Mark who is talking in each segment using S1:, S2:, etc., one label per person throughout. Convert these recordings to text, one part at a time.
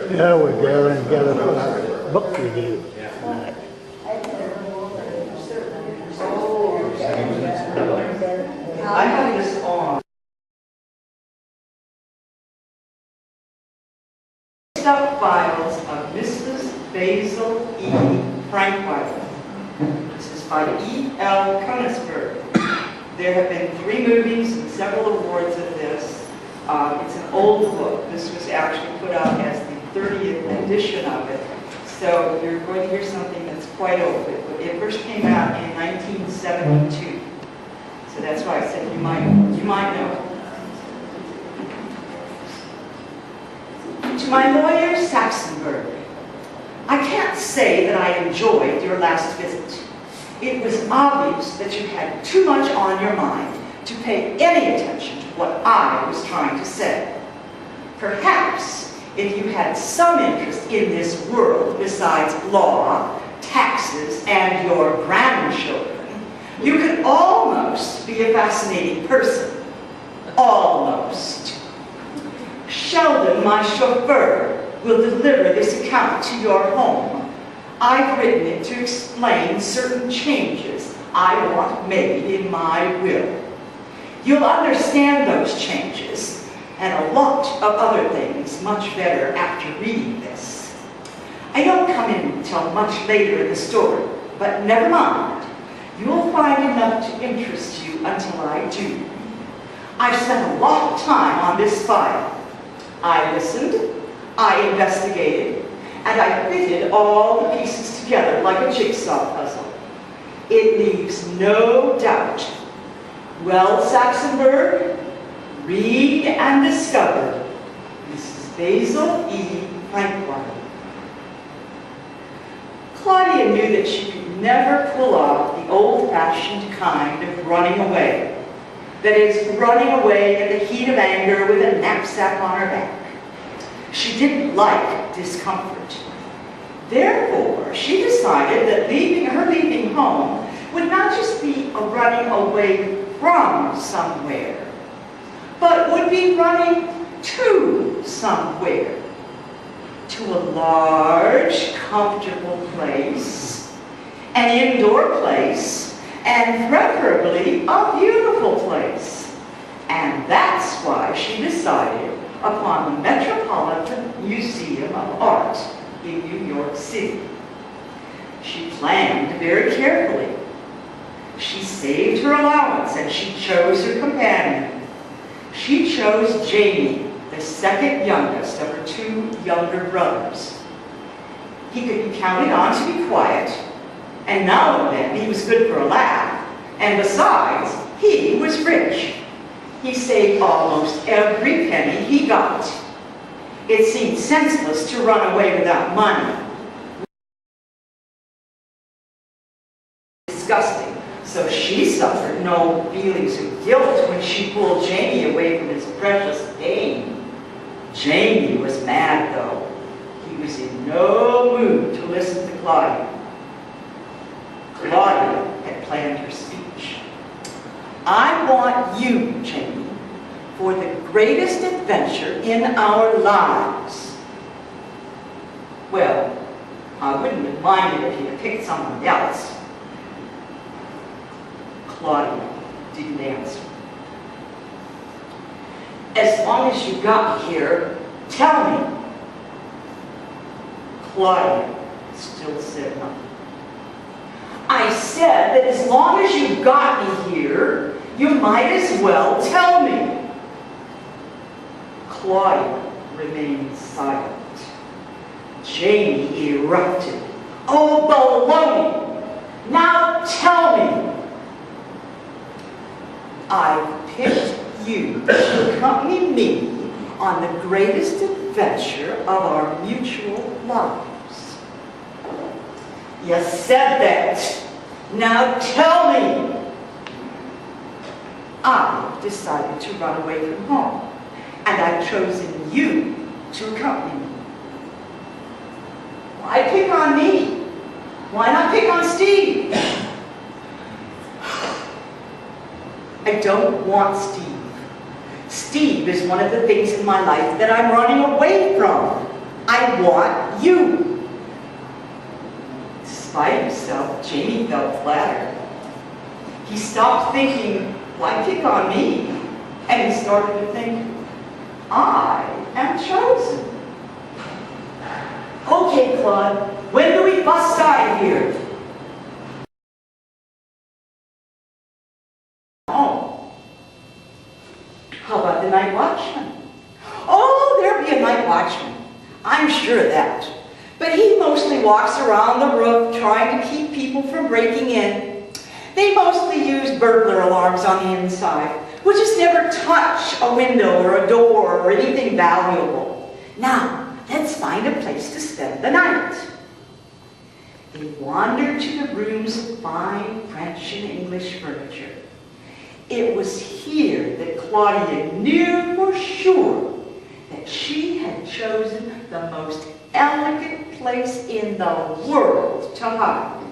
S1: Yeah, we're gathering together for our book review tonight.
S2: I have this on. Stuff files of Mrs. Basil E. Frankweiler. This is by E. L. Koenigsberg. There have been 3 movies and several awards of this. It's an old book. This was actually put out as the 30th edition of it. So you're going to hear something that's quite old. It first came out in 1972. So that's why I said you might know. To my lawyer, Saxenberg, I can't say that I enjoyed your last visit. It was obvious that you had too much on your mind to pay any attention to what I was trying to say. Perhaps if you had some interest in this world besides law, taxes, and your grandchildren, you could almost be a fascinating person. Almost. Sheldon, my chauffeur, will deliver this account to your home. I've written it to explain certain changes I want made in my will. You'll understand those changes and a lot of other things much better after reading this. I don't come in until much later in the story, but never mind. You'll find enough to interest you until I do. I've spent a lot of time on this file. I listened, I investigated, and I fitted all the pieces together like a jigsaw puzzle. It leaves no doubt. Well, Saxenberg, read and discover Mrs. Basil E. Frankweiler. Claudia knew that she could never pull off the old-fashioned kind of running away. That is, running away in the heat of anger with a knapsack on her back. She didn't like discomfort. Therefore, she decided that her leaving home would not just be a running away from somewhere, but would be running to somewhere. To a large, comfortable place, an indoor place, and preferably a beautiful place. And that's why she decided upon the Metropolitan Museum of Art in New York City. She planned very carefully. She saved her allowance and she chose her companion. She chose Jamie, the second youngest of her 2 younger brothers. He could be counted on to be quiet, and now and then he was good for a laugh, and besides, he was rich. He saved almost every penny he got. It seemed senseless to run away without money. Disgusting. So she suffered no feelings of guilt when she pulled Jamie away from his precious game. Jamie was mad, though. He was in no mood to listen to Claudia. Claudia had planned her speech. I want you, Jamie, for the greatest adventure in our lives. Well, I wouldn't have minded if you had picked someone else. Claudia didn't answer. As long as you got me here, tell me. Claudia still said nothing. I said that as long as you got me here, you might as well tell me. Claudia remained silent. Jamie erupted. Oh, baloney! Now tell me. I've picked you to accompany me on the greatest adventure of our mutual lives. You said that. Now tell me. I decided to run away from home, and I've chosen you to accompany me. Why pick on me? Why not pick on Steve? I don't want Steve. Steve is one of the things in my life that I'm running away from. I want you. Despite himself, Jamie felt flattered. He stopped thinking, why pick on me? And he started to think, I am chosen. Okay, Claude, when do we bust out of here? Oh. How about the night watchman? Oh, there'll be a night watchman. I'm sure of that. But he mostly walks around the roof trying to keep people from breaking in. They mostly use burglar alarms on the inside. We'll just never touch a window or a door or anything valuable. Now, let's find a place to spend the night. They wandered to the rooms of fine French and English furniture. It was here that Claudia knew for sure that she had chosen the most elegant place in the world to hide.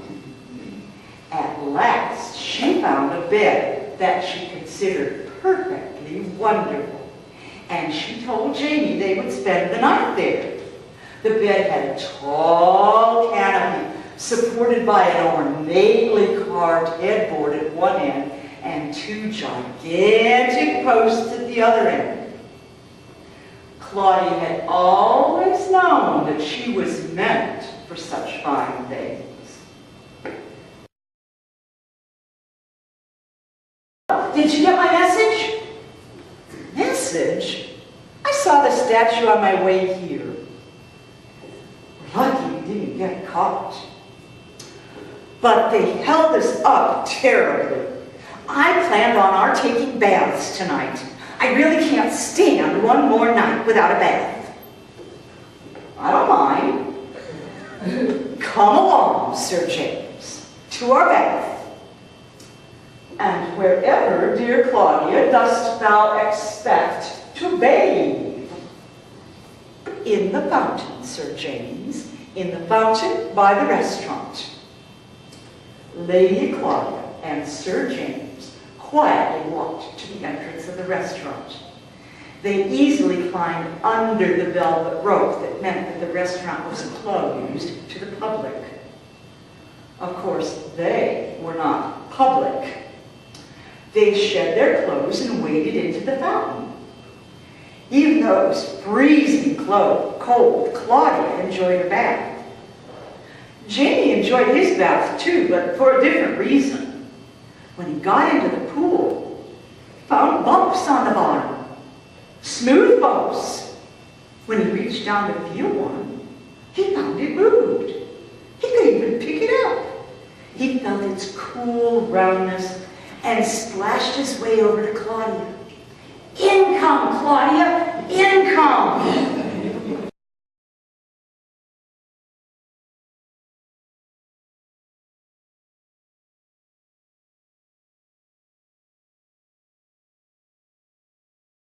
S2: At last, she found a bed that she considered perfectly wonderful, and she told Jamie they would spend the night there. The bed had a tall canopy supported by an ornately carved headboard at one end and two gigantic posts at the other end. Claudia had always known that she was meant for such fine things. Did you get my message? Message? I saw the statue on my way here. Lucky you didn't get caught. But they held us up terribly. I planned on our taking baths tonight. I really can't stand one more night without a bath. I don't mind. Come along, Sir James, to our bath. And wherever, dear Claudia, dost thou expect to bathe? In the fountain, Sir James, in the fountain by the restaurant. Lady Claudia and Sir James quietly walked to the entrance of the restaurant. They easily climbed under the velvet rope that meant that the restaurant was closed to the public. Of course, they were not public. They shed their clothes and waded into the fountain. Even though it was freezing cold, Claudia enjoyed a bath. Jamie enjoyed his bath too, but for a different reason. When he got into the pool, he found bumps on the bottom. Smooth bumps. When he reached down to feel one, he found it moved. He could even pick it up. He felt its cool roundness and splashed his way over to Claudia. In come Claudia,